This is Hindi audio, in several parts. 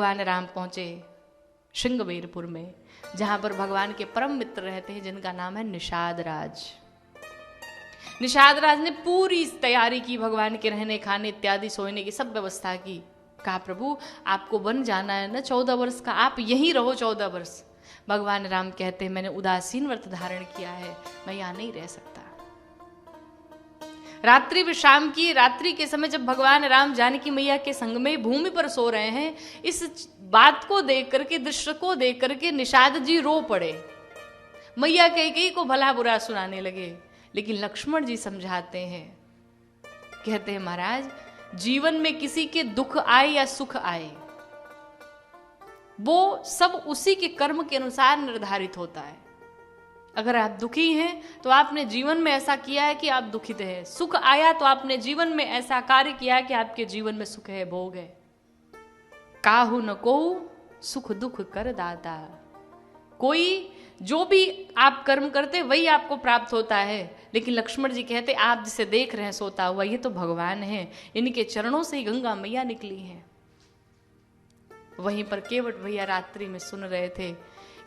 भगवान राम पहुंचे श्रृंगबेरपुर में, जहां पर भगवान के परम मित्र रहते हैं जिनका नाम है निषाद राज। निषाद राज ने पूरी तैयारी की, भगवान के रहने खाने इत्यादि सोने की सब व्यवस्था की। कहा प्रभु आपको वन जाना है ना 14 वर्ष का, आप यहीं रहो 14 वर्ष। भगवान राम कहते हैं मैंने उदासीन व्रत धारण किया है, मैं यहां नहीं रह सकता। रात्रि विश्राम की, रात्रि के समय जब भगवान राम जानकी मैया के संग में भूमि पर सो रहे हैं, इस बात को देख करके, दृश्य को देख करके निषाद जी रो पड़े। मैया कैकेयी को भला बुरा सुनाने लगे, लेकिन लक्ष्मण जी समझाते हैं, कहते हैं महाराज जीवन में किसी के दुख आए या सुख आए, वो सब उसी के कर्म के अनुसार निर्धारित होता है। अगर आप दुखी हैं तो आपने जीवन में ऐसा किया है कि आप दुखित हैं, सुख आया तो आपने जीवन में ऐसा कार्य किया है कि आपके जीवन में सुख है, भोग है। काहू न कोहू सुख दुख कर दाता, कोई जो भी आप कर्म करते वही आपको प्राप्त होता है। लेकिन लक्ष्मण जी कहते आप जिसे देख रहे हैं सोता हुआ, ये तो भगवान है, इनके चरणों से ही गंगा मैया निकली हैं। वहीं पर केवट भैया रात्रि में सुन रहे थे।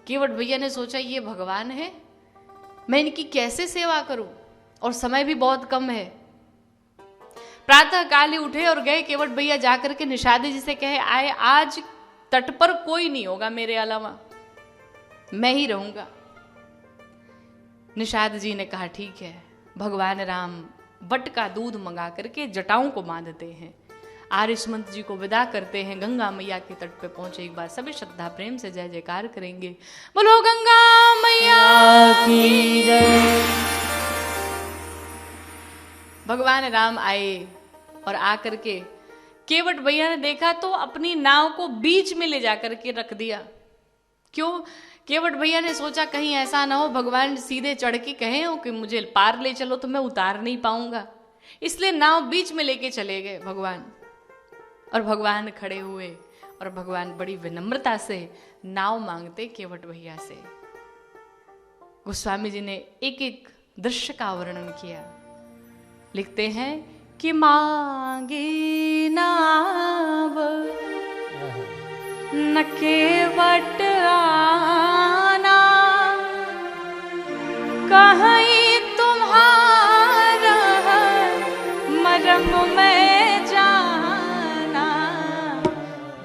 केवट भैया ने सोचा ये भगवान है, मैं इनकी कैसे सेवा करूं, और समय भी बहुत कम है। प्रातः काल ही उठे और गए केवट भैया जाकर के निषाद जी से कहे आए आज तट पर कोई नहीं होगा मेरे अलावा, मैं ही रहूंगा। निषाद जी ने कहा ठीक है। भगवान राम बट का दूध मंगा करके जटाओं को बांधते हैं, आर्यसमंत जी को विदा करते हैं, गंगा मैया के तट पे पहुंचे। एक बार सभी श्रद्धा प्रेम से जय जयकार करेंगे, बोलो गंगा मैया की जय। भगवान राम आए और आकर के केवट भैया ने देखा तो अपनी नाव को बीच में ले जाकर के रख दिया। क्यों? केवट भैया ने सोचा कहीं ऐसा ना हो भगवान सीधे चढ़ के कहे हो कि मुझे पार ले चलो तो मैं उतार नहीं पाऊंगा, इसलिए नाव बीच में लेके चले गए भगवान। और भगवान खड़े हुए और भगवान बड़ी विनम्रता से नाव मांगते केवट भैया से। गोस्वामी जी ने एक एक दृश्य का वर्णन किया। लिखते हैं कि मांगे नाव न केवट आना, कहीं तुम्हारा मरम में जाना।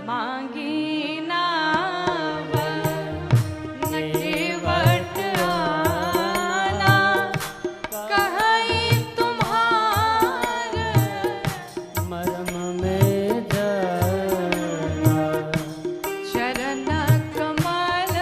मांगी नाव न केवट आना, कहीं तुम्हारा मरम में जाना। चरण कमल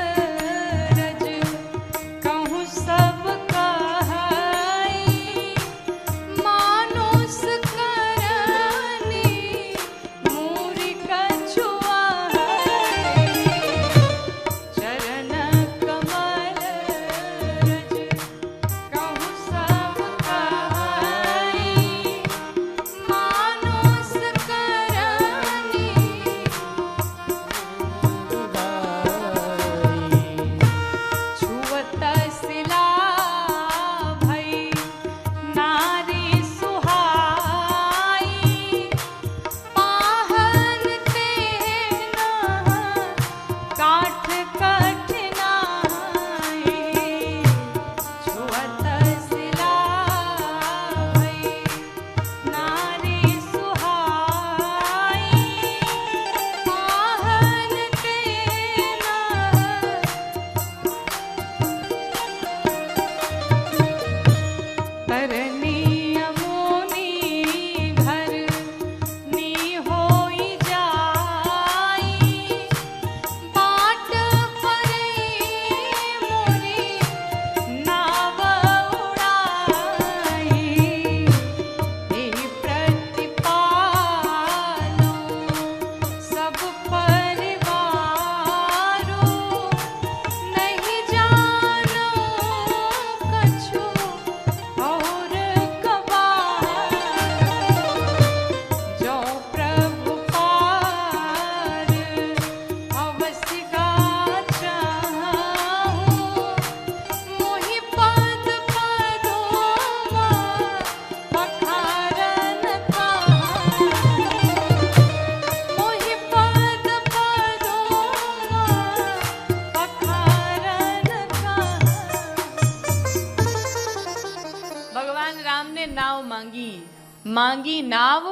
नाव मांगी, मांगी नाव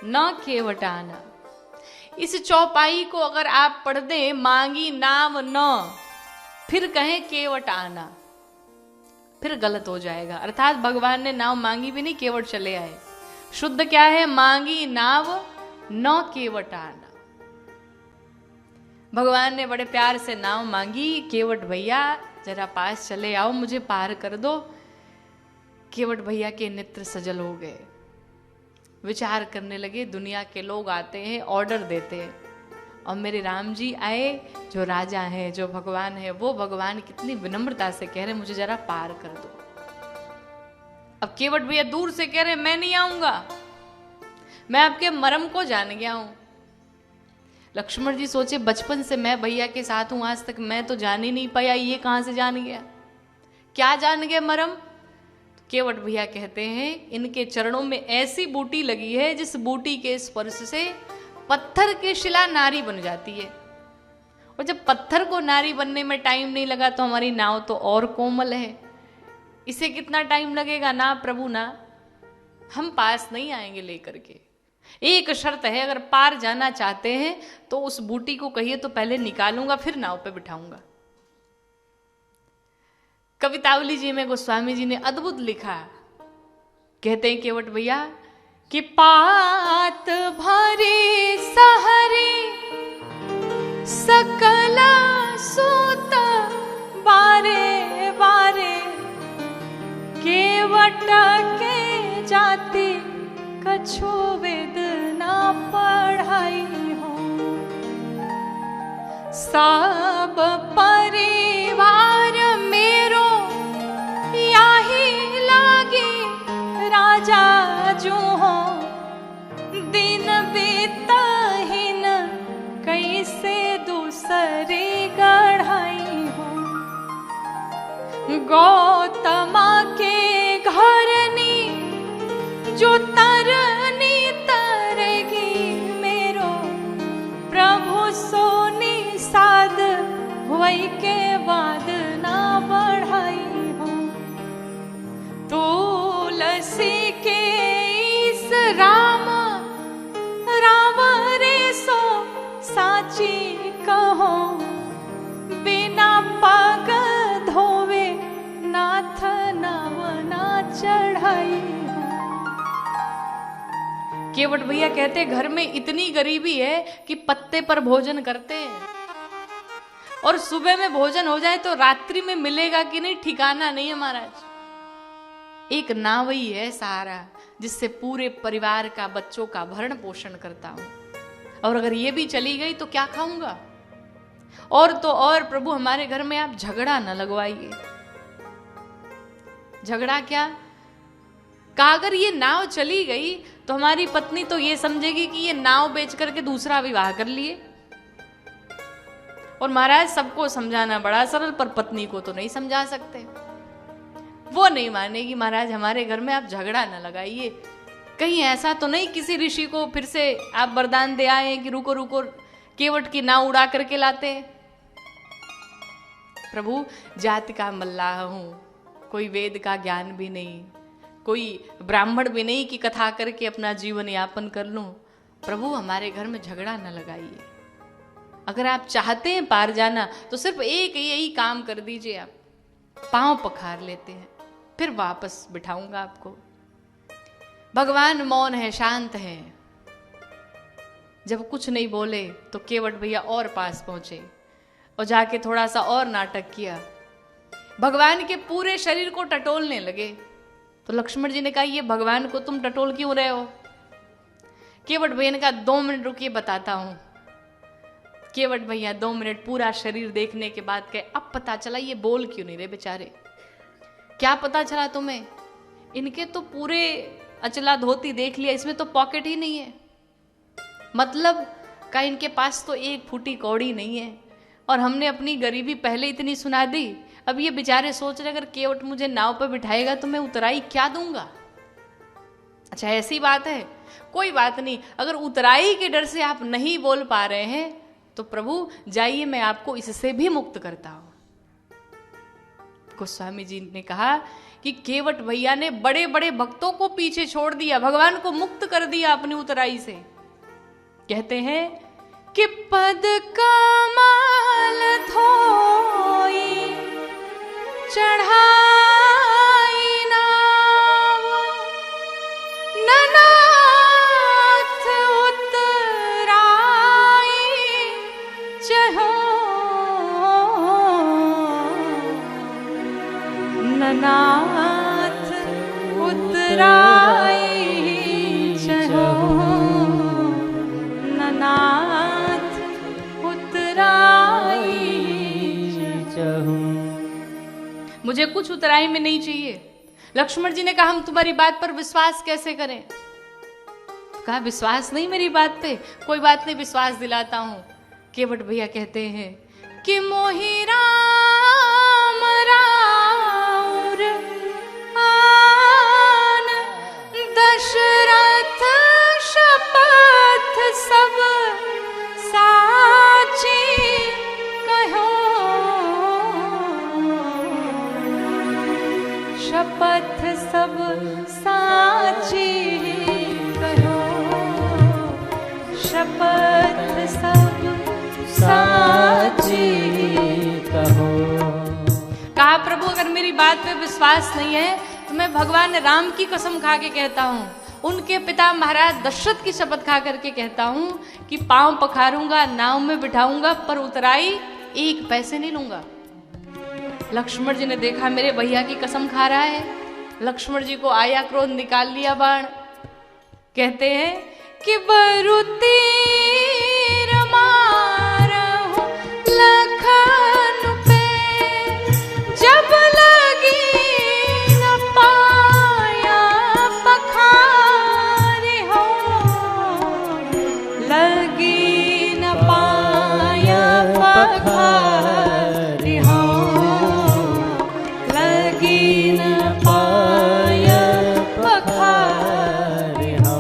न केवटाना। इस चौपाई को अगर आप पढ़ दें, मांगी नाव न, फिर कहें केवट आना, फिर गलत हो जाएगा। अर्थात भगवान ने नाव मांगी भी नहीं, केवट चले आए। शुद्ध क्या है? मांगी नाव न केवट आना। भगवान ने बड़े प्यार से नाव मांगी, केवट भैया जरा पास चले आओ, मुझे पार कर दो। केवट भैया के नेत्र सजल हो गए, विचार करने लगे, दुनिया के लोग आते हैं, ऑर्डर देते हैं, और मेरे राम जी आए जो राजा हैं, जो भगवान है, वो भगवान कितनी विनम्रता से कह रहे मुझे जरा पार कर दो। अब केवट भैया दूर से कह रहे मैं नहीं आऊंगा, मैं आपके मरम को जान गया हूं। लक्ष्मण जी सोचे बचपन से मैं भैया के साथ हूं, आज तक मैं तो जान ही नहीं पाया, ये कहां से जान गया? क्या जान गए मरम? केवट भैया कहते हैं इनके चरणों में ऐसी बूटी लगी है जिस बूटी के स्पर्श से पत्थर की शिला नारी बन जाती है। और जब पत्थर को नारी बनने में टाइम नहीं लगा तो हमारी नाव तो और कोमल है, इसे कितना टाइम लगेगा? ना प्रभु ना, हम पास नहीं आएंगे लेकर के। एक शर्त है, अगर पार जाना चाहते हैं तो उस बूटी को कहिए तो पहले निकालूंगा, फिर नाव पे बिठाऊंगा। कवितावली जी में गोस्वामी जी ने अद्भुत लिखा, कहते हैं केवट भैया कि पात भरी सहरी सकल सूत बारे बारे, केवट के जाति कछु वेद ना पढ़ाई हो। सब परिवार मेरो याही लागे राजा जो हो, दिन बीतहीन कैसे दूसरे गढ़ाई हो। गौतमा के घरनी जो तरनी तरगी मेरो, प्रभु सोनी साध वही के बाद ना बढ़ाई हो। तुलसी के इस राम राम रे सो साची कहो, बिना पग धोवे नाथ नाव ना चढ़ाई हो। केवट भैया कहते घर में इतनी गरीबी है कि पत्ते पर भोजन करते हैं, और सुबह में भोजन हो जाए तो रात्रि में मिलेगा कि नहीं ठिकाना नहीं है महाराज। एक नाव ही है सहारा जिससे पूरे परिवार का, बच्चों का भरण पोषण करता हूं, और अगर ये भी चली गई तो क्या खाऊंगा? और तो और प्रभु हमारे घर में आप झगड़ा न लगवाइए। झगड़ा क्या? कहा अगर ये नाव चली गई तो हमारी पत्नी तो ये समझेगी कि ये नाव बेच करके दूसरा विवाह कर लिए। और महाराज सबको समझाना बड़ा सरल, पर पत्नी को तो नहीं समझा सकते, वो नहीं मानेगी। महाराज हमारे घर में आप झगड़ा न लगाइए। कहीं ऐसा तो नहीं किसी ऋषि को फिर से आप वरदान दे आए कि रुको रुको केवट की नाव उड़ा करके लाते? प्रभु जाति का मल्लाह हूं, कोई वेद का ज्ञान भी नहीं, कोई ब्राह्मण भी नहीं कि कथा करके अपना जीवन यापन कर लूं। प्रभु हमारे घर में झगड़ा न लगाइए। अगर आप चाहते हैं पार जाना तो सिर्फ एक यही काम कर दीजिए, आप पांव पखार लेते हैं, फिर वापस बिठाऊंगा आपको। भगवान मौन है, शांत है। जब कुछ नहीं बोले तो केवट भैया और पास पहुंचे और जाके थोड़ा सा और नाटक किया, भगवान के पूरे शरीर को टटोलने लगे। तो लक्ष्मण जी ने कहा ये भगवान को तुम टटोल क्यों रहे हो? केवट भैया ने कहा 2 मिनट रुकिए बताता हूं। केवट भैया 2 मिनट पूरा शरीर देखने के बाद कहे अब पता चला ये बोल क्यों नहीं रहे बेचारे। क्या पता चला तुम्हें? इनके तो पूरे अचला धोती देख लिया, इसमें तो पॉकेट ही नहीं है। मतलब का इनके पास तो 1 फूटी कौड़ी नहीं है, और हमने अपनी गरीबी पहले इतनी सुना दी। अब ये बेचारे सोच रहे अगर केवट मुझे नाव पर बिठाएगा तो मैं उतराई क्या दूंगा? अच्छा ऐसी बात है, कोई बात नहीं। अगर उतराई के डर से आप नहीं बोल पा रहे हैं तो प्रभु जाइए, मैं आपको इससे भी मुक्त करता हूं। गोस्वामी जी ने कहा कि केवट भैया ने बड़े बड़े भक्तों को पीछे छोड़ दिया, भगवान को मुक्त कर दिया अपनी उतराई से। कहते हैं कि पद कमल धोई चढ़ाई नाव, ननाथ उतराई चहो, ननाथ उतराई चहो, ननाथ उतराई चहो। मुझे कुछ उतराई में नहीं चाहिए। लक्ष्मण जी ने कहा हम तुम्हारी बात पर विश्वास कैसे करें? कहा विश्वास नहीं मेरी बात पे, कोई बात नहीं, विश्वास दिलाता हूं। केवट भैया कहते हैं कि मोहि राम राउर आन दशरथ शपथ सब साची कहो, शपथ सब साची कहो, शपथ सब साची कहो। कहा प्रभु अगर मेरी बात पे विश्वास नहीं है तो मैं भगवान राम की कसम खा के कहता हूँ, उनके पिता महाराज दशरथ की शपथ खा करके कहता हूँ कि पांव पखारूंगा, नाव में बिठाऊंगा, पर उतराई एक पैसे नहीं लूंगा। लक्ष्मण जी ने देखा मेरे भैया की कसम खा रहा है। लक्ष्मण जी को आया क्रोध, निकाल लिया बाण। कहते हैं कि बरुतीर मारहु लखन पे, जब लगी न पाया पखारे हो, लगी न पाया पखारे हो, लगी न पाया पखारे हो।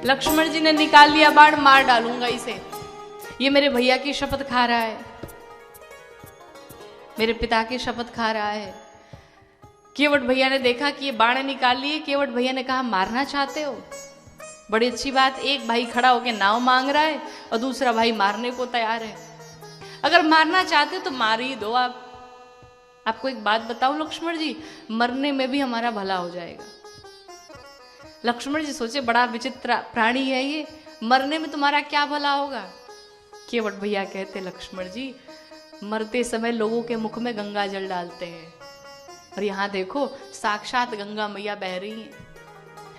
लक्ष्मण जी ने निकाल लिया बाण, मार डालूंगा इसे, ये मेरे भैया की शपथ खा रहा है, मेरे पिता की शपथ खा रहा है। केवट भैया ने देखा कि ये बाण निकाल लिए। केवट भैया ने कहा मारना चाहते हो? बड़ी अच्छी बात, एक भाई खड़ा होकर नाव मांग रहा है और दूसरा भाई मारने को तैयार है। अगर मारना चाहते तो मार ही दो आप। आपको एक बात बताऊं लक्ष्मण जी, मरने में भी हमारा भला हो जाएगा। लक्ष्मण जी सोचे बड़ा विचित्र प्राणी है ये, मरने में तुम्हारा क्या भला होगा? केवट भैया कहते लक्ष्मण जी मरते समय लोगों के मुख में गंगा जल डालते हैं, और यहाँ देखो साक्षात गंगा मैया बह रही हैं।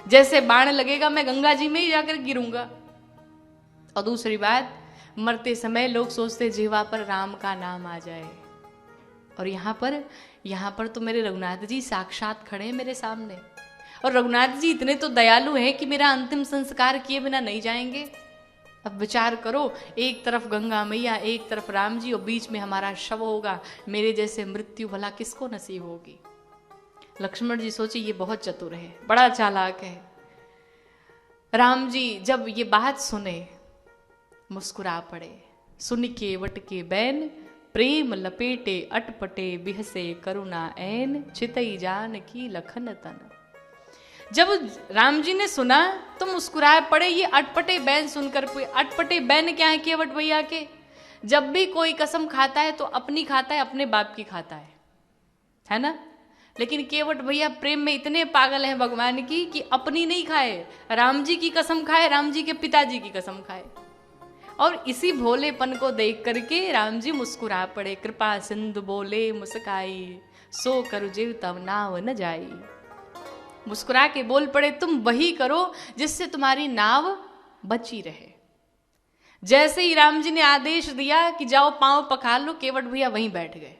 जैसे बाण लगेगा मैं गंगा जी में ही जाकर गिरूंगा। और दूसरी बात, मरते समय लोग सोचते जीवा पर राम का नाम आ जाए, और यहाँ पर तो मेरे रघुनाथ जी साक्षात खड़े हैं मेरे सामने। और रघुनाथ जी इतने तो दयालु हैं कि मेरा अंतिम संस्कार किए बिना नहीं जाएंगे। अब विचार करो, एक तरफ गंगा मैया, एक तरफ राम जी, और बीच में हमारा शव होगा। मेरे जैसे मृत्यु भला किसको नसीब होगी? लक्ष्मण जी सोचे ये बहुत चतुर है, बड़ा चालाक है। राम जी जब ये बात सुने मुस्कुरा पड़े। सुन केवट के बैन, प्रेम लपेटे अटपटे, बिहसे करुणा ऐन, चितई जान की लखन तन। जब राम जी ने सुना तो मुस्कुराए पड़े। ये अटपटे बैन सुनकर, अटपटे बैन क्या है केवट भैया के? जब भी कोई कसम खाता है तो अपनी खाता है, अपने बाप की खाता है ना? लेकिन केवट भैया प्रेम में इतने पागल हैं भगवान की कि अपनी नहीं खाए, राम जी की कसम खाए, राम जी के पिताजी की कसम खाए। और इसी भोलेपन को देख करके राम जी मुस्कुरा पड़े। कृपा सिंधु बोले मुस्काई, सो करु जीव तब नाव न जाई। मुस्कुरा के बोल पड़े तुम वही करो जिससे तुम्हारी नाव बची रहे। जैसे ही राम जी ने आदेश दिया कि जाओ पांव पखार लो, केवट भैया वहीं बैठ गए।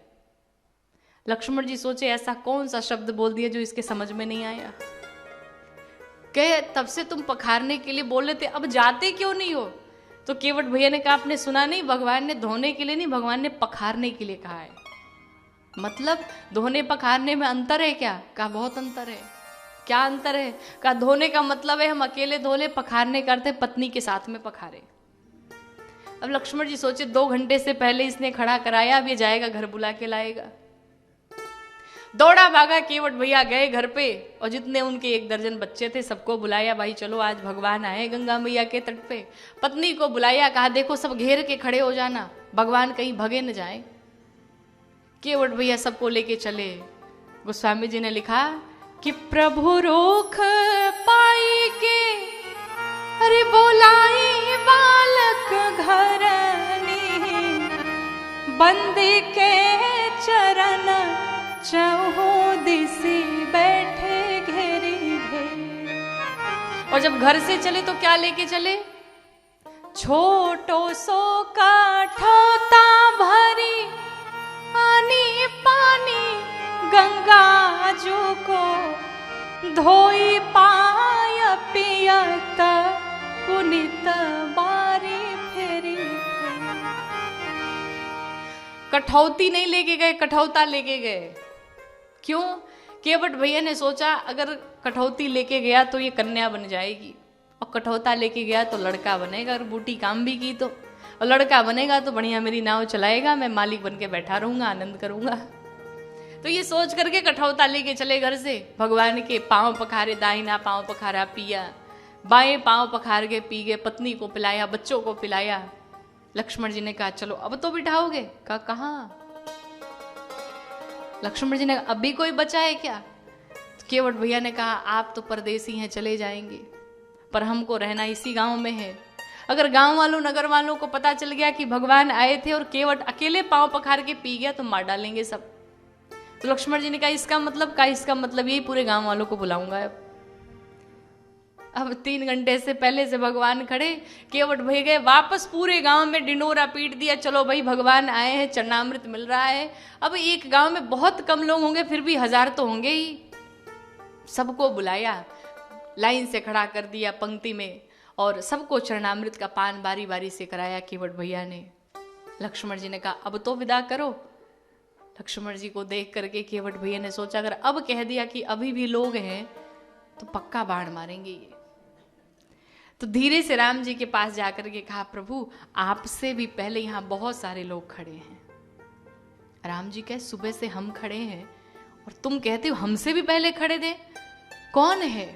लक्ष्मण जी सोचे ऐसा कौन सा शब्द बोल दिया जो इसके समझ में नहीं आया। कहे तब से तुम पखारने के लिए बोल रहे थे, अब जाते क्यों नहीं हो? तो केवट भैया ने कहा आपने सुना नहीं, भगवान ने धोने के लिए नहीं, भगवान ने पखारने के लिए कहा है। मतलब धोने पखारने में अंतर है क्या? कहा बहुत अंतर है। क्या अंतर है? कहा धोने का मतलब है हम अकेले धो ले, पखारने करते पत्नी के साथ में पखारे। अब लक्ष्मण जी सोचे 2 घंटे से पहले इसने खड़ा कराया, अब ये जाएगा घर बुला के लाएगा। दौड़ा भागा केवट भैया गए घर पे और जितने उनके 1 दर्जन बच्चे थे सबको बुलाया, भाई चलो आज भगवान आए गंगा मैया के तट पे। पत्नी को बुलाया, कहा देखो सब घेर के खड़े हो जाना, भगवान कहीं भगे न जाए। केवट भैया सबको लेके चले। गोस्वामी जी ने लिखा कि प्रभु रोक पाई के अरे बोलाई बालक घर बंद के चरण चहो दिसी बैठे घेरी घेर। और जब घर से चले तो क्या लेके चले? छोटो सो काठौता भरी आनी पानी गंगा जो को धोई पाय पियत पुनित बारी फेरी। कठौती नहीं लेके गए, कठौता लेके गए। क्यों? केवट भैया ने सोचा अगर कठौती लेके गया तो ये कन्या बन जाएगी, और कठौता लेके गया तो लड़का बनेगा, और बूटी काम भी की तो, और लड़का बनेगा तो बढ़िया मेरी नाव चलाएगा, मैं मालिक बन के बैठा रहूंगा, आनंद करूंगा। तो ये सोच करके कठौता लेके चले घर से। भगवान के पांव पखारे, दाहिना पांव पखारा पिया, बाएं पांव पखार के पी गए, पत्नी को पिलाया, बच्चों को पिलाया। लक्ष्मण जी ने कहा चलो अब तो बिठाओगे? कहा कहाँ? लक्ष्मण जी ने कहा अभी कोई बचा है क्या? तो केवट भैया ने कहा आप तो परदेसी हैं, चले जाएंगे, पर हमको रहना इसी गांव में है। अगर गांव वालों नगर वालों को पता चल गया कि भगवान आए थे और केवट अकेले पांव पखार के पी गया तो मार डालेंगे सब। तो लक्ष्मण जी ने कहा इसका मतलब? का इसका मतलब यही पूरे गांव वालों को बुलाऊंगा। अब 3 घंटे से पहले से भगवान खड़े, केवट भई गए वापस, पूरे गांव में डिंडोरा पीट दिया, चलो भाई भगवान आए हैं, चरणामृत मिल रहा है। अब एक गांव में बहुत कम लोग होंगे, फिर भी 1000 तो होंगे ही। सबको बुलाया, लाइन से खड़ा कर दिया पंक्ति में, और सबको चरणामृत का पान बारी बारी से कराया केवट भैया ने। लक्ष्मण जी ने कहा अब तो विदा करो। लक्ष्मण जी को देख करके केवट भैया ने सोचा अगर अब कह दिया कि अभी भी लोग हैं तो पक्का बाण मारेंगे ये। तो धीरे से राम जी के पास जाकर के कहा प्रभु आपसे भी पहले यहाँ बहुत सारे लोग खड़े हैं। राम जी कहे सुबह से हम खड़े हैं और तुम कहते हो हमसे भी पहले खड़े थे, कौन है?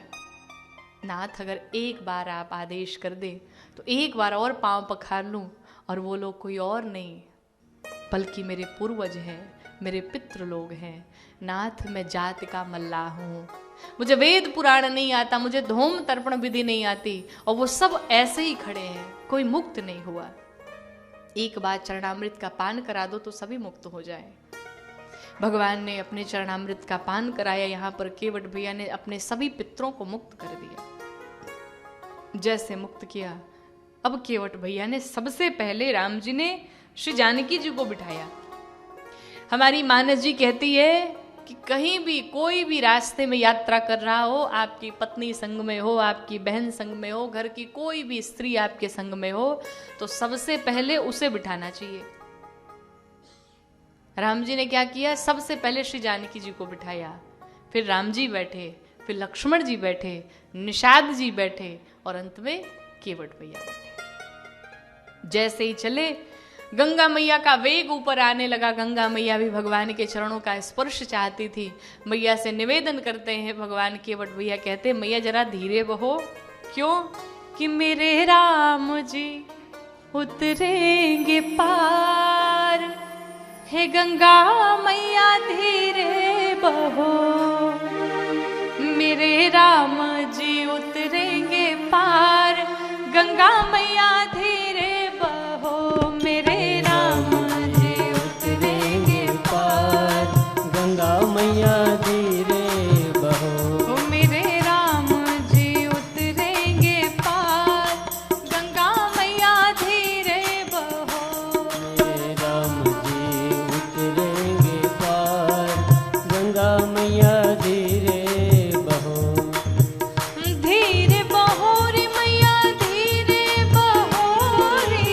नाथ अगर एक बार आप आदेश कर दे तो एक बार और पांव पखार लूं, और वो लोग कोई और नहीं बल्कि मेरे पूर्वज हैं, मेरे पितृ लोग हैं। नाथ मैं जात का मल्लाह हूं, मुझे वेद पुराण नहीं आता, मुझे धूम तर्पण विधि नहीं आती, और वो सब ऐसे ही खड़े हैं, कोई मुक्त नहीं हुआ। एक बार चरणामृत का पान करा दो तो सभी मुक्त हो जाए। भगवान ने अपने चरणामृत का पान कराया। यहाँ पर केवट भैया ने अपने सभी पितरों को मुक्त कर दिया। जैसे मुक्त किया, अब केवट भैया ने सबसे पहले राम जी ने श्री जानकी जी को बिठाया। हमारी मानस जी कहती है कि कहीं भी कोई भी रास्ते में यात्रा कर रहा हो, आपकी पत्नी संग में हो, आपकी बहन संग में हो, घर की कोई भी स्त्री आपके संग में हो, तो सबसे पहले उसे बिठाना चाहिए। राम जी ने क्या किया? सबसे पहले श्री जानकी जी को बिठाया, फिर राम जी बैठे, फिर लक्ष्मण जी बैठे, निषाद जी बैठे, और अंत में केवट भैया बैठे। जैसे ही चले गंगा मैया का वेग ऊपर आने लगा। गंगा मैया भी भगवान के चरणों का स्पर्श चाहती थी। मैया से निवेदन करते हैं भगवान। केवट भैया कहते मैया जरा धीरे बहो। क्यों? कि मेरे राम जी उतरेंगे पार, हे गंगा मैया धीरे बहो। मेरे राम जी उतरेंगे पार, गंगा मैया धीरे बहो। मेरे राम जी उतरेंगे पार, गंगा मैया धीरे बहो। मेरे राम जी उतरेंगे पार, गंगा मैया धीरे बहो। मेरे राम जी उतरेंगे पार, गंगा मैया धीरे बहो। धीरे बहो रे मैया धीरे बहो रे।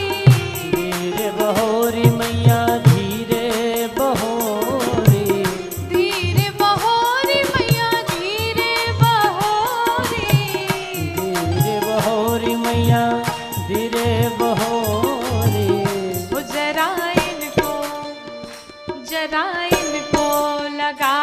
धीरे बहो रे मैया धीरे बहो रे। धीरे बहो रे मैया धीरे बहो रे। धीरे बहो रे मैया धीरे बहो रे। वो जरा इनको लगा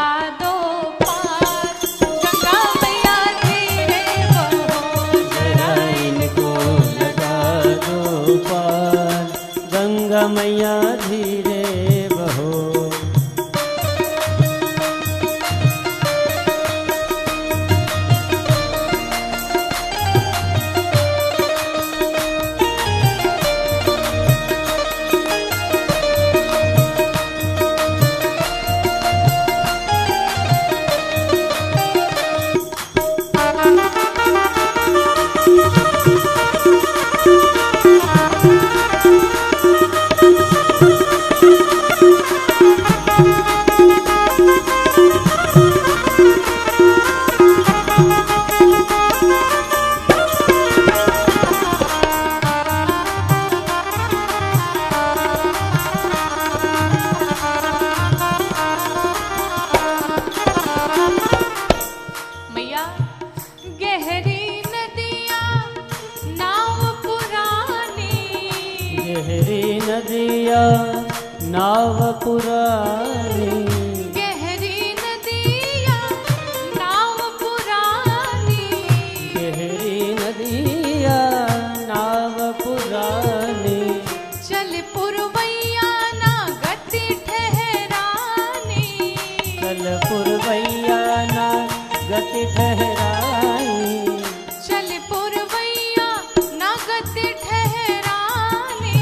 मैया नाव पुरानी, गहरी नदिया नाव पुरानी, गहरी नदिया नाव पुरानी, चल पुरवैया ना गति ठहरानी, चल पुरवैया ना गति ठहराई, चल पुरवैया ना गति ठहरानी,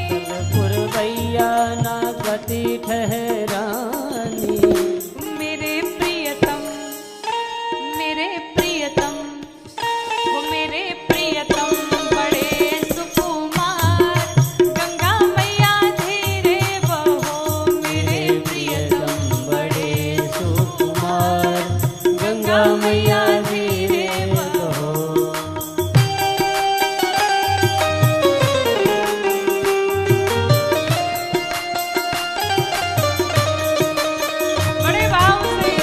चल पुरवैया ना गति ठहरानी। मेरे प्रियतम वो मेरे प्रियतम बड़े सुकुमार, गंगा मैया धीरे बहो, मेरे प्रियतम बड़े सुकुमार, गंगा मैया धीरे बहो। बड़े भाव से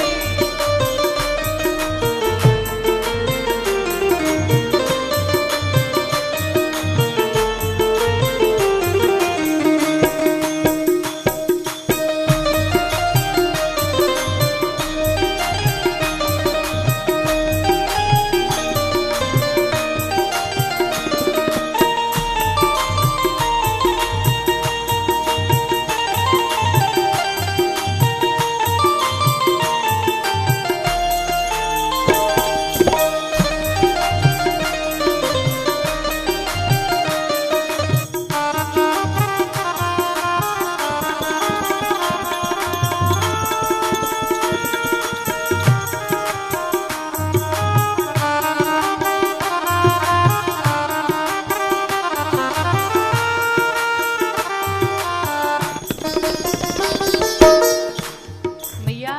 मैया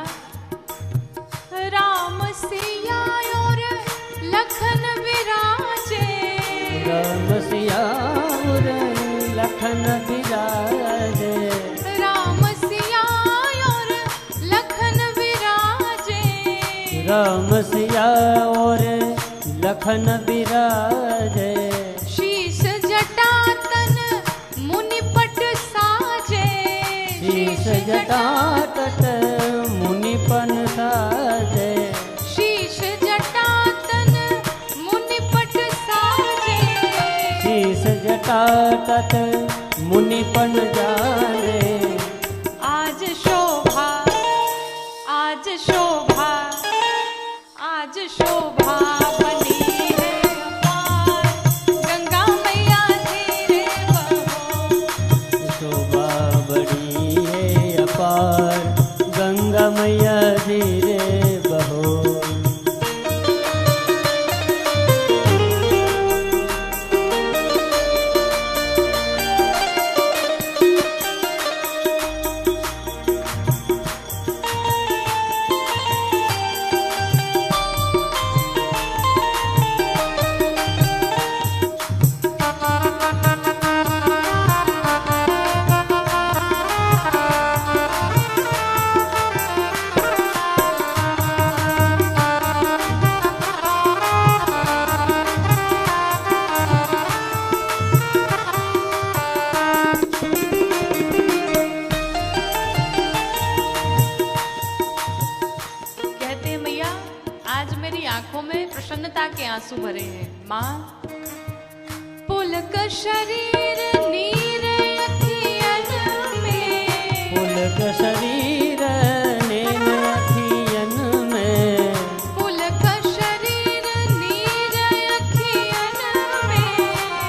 राम सिया और लखन विराजे, राम सिया और लखन विराजे, राम सिया और लखन विराजे, राम सिया और लखन विराजे, शीश जटा तन मुनिपट साजे, शीश जटा तट मुनिपन साजे, शीश जटा तन मुनिपट साजे, शीश जटा तट मुनिपन जाने। आज शोभा आज शोभा आज शोभा बनी है अपार, गंगा मैया धीरे बहो, शोभा बड़ी है अपार, गंगा मैया धीरे बहो। प्रसन्नता के आंसू भरे हैं। माँ, पुलक शरीर नीर अखियन में, पुलक शरीर नैन अखियन में, पुलक शरीर नीर अखियन में,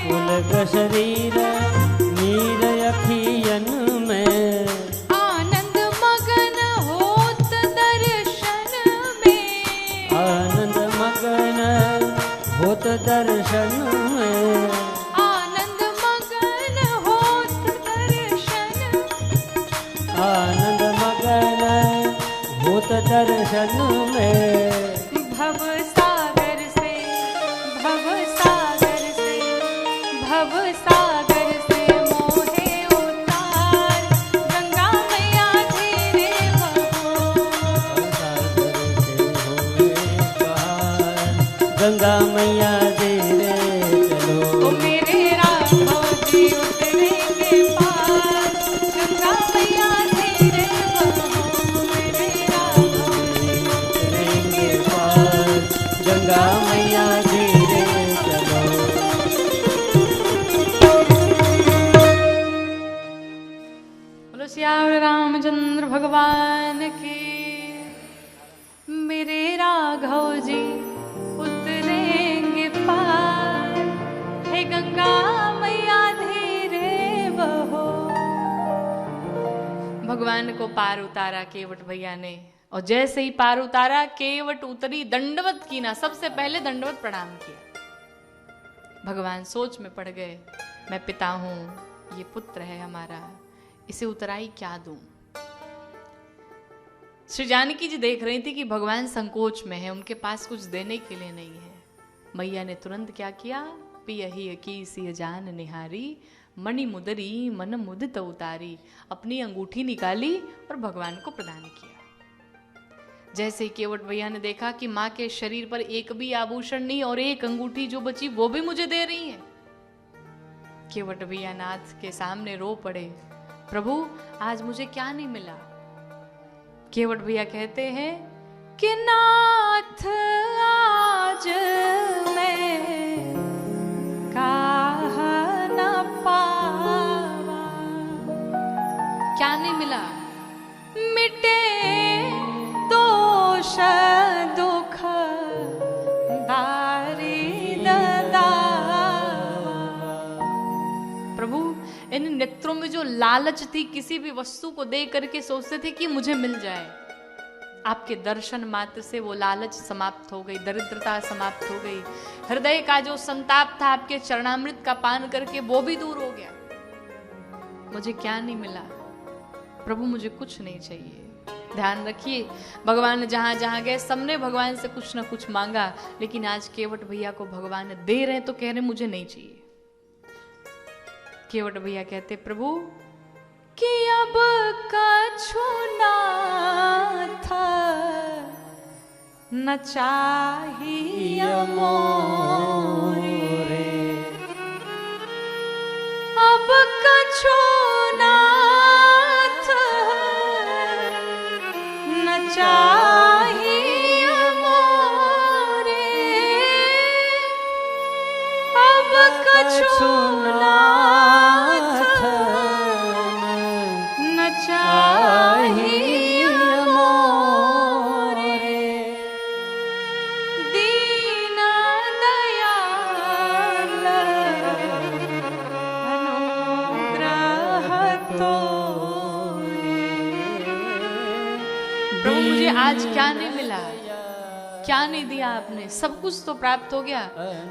पुलक शरीर नीर अखियन में, आनंद मगन होत दर्शन में, आनंद मगन होत दर्शन में, आनंद मगन होत दर्शन, आनंद मगन होत दर्शन में। भव सागर से, भव सागर से, भव सागर से मोहे उतार, गंगा मैया धीरे बहो, गंगा मैया धीरे चलो, ओ मेरे राघव जी उतरेंगे पार, मैया धीरे चलो। बोलो श्याम रामचंद्र भगवान की। मेरे राघव जी उतरेंगे पार, हे गंगा मैया धीरे बहो। भगवान को पार उतारा केवट भैया ने, और जैसे ही पार उतारा केवट उतरी, दंडवत की ना, सबसे पहले दंडवत प्रणाम किया। भगवान सोच में पड़ गए, मैं पिता हूं, ये पुत्र है हमारा, इसे उतराई क्या दूं। श्री जानकी जी देख रही थी कि भगवान संकोच में है, उनके पास कुछ देने के लिए नहीं है। मैया ने तुरंत क्या किया, पियहि की सिय जान निहारी, मणि मुदरी मन मुदित उतारी। अपनी अंगूठी निकाली और भगवान को प्रदान किया। जैसे ही केवट भैया ने देखा कि माँ के शरीर पर एक भी आभूषण नहीं और एक अंगूठी जो बची वो भी मुझे दे रही है, केवट भैया नाथ के सामने रो पड़े, प्रभु आज मुझे क्या नहीं मिला। केवट भैया कहते हैं कि नाथ आज मैं कहा न पावा। क्या नहीं मिला, मिटे दोष दुख दारिद दावा। प्रभु इन नेत्रों में जो लालच थी, किसी भी वस्तु को देख करके सोचते थे कि मुझे मिल जाए, आपके दर्शन मात्र से वो लालच समाप्त हो गई, दरिद्रता समाप्त हो गई। हृदय का जो संताप था आपके चरणामृत का पान करके वो भी दूर हो गया। मुझे क्या नहीं मिला प्रभु, मुझे कुछ नहीं चाहिए। ध्यान रखिए, भगवान जहां जहां गए सबने भगवान से कुछ ना कुछ मांगा, लेकिन आज केवट भैया को भगवान दे रहे तो कह रहे मुझे नहीं चाहिए। केवट भैया कहते प्रभु कि अब कछु नाथ न चाहिए मोरे, अब कछु नाथ न चाहिए मोरे, अब कछु चाहिए मोरे। दीन दयाल अनुग्रह तोरे। प्रभु मुझे आज क्या नहीं मिला, क्या नहीं दिया आपने, सब कुछ तो प्राप्त हो गया,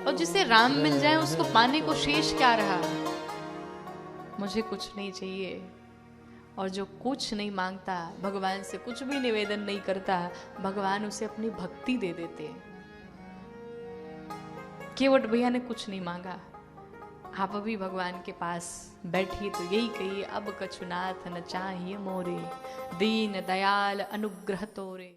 और जिसे राम मिल जाए उसको पाने को शेष क्या रहा। मुझे कुछ नहीं चाहिए। और जो कुछ नहीं मांगता, भगवान से कुछ भी निवेदन नहीं करता, भगवान उसे अपनी भक्ति दे देते हैं। केवट भैया ने कुछ नहीं मांगा, आप अभी भगवान के पास बैठिए तो यही कहिए, अब कछु नाथ न चाहिए मोरे, दीन दयाल अनुग्रह तोरे।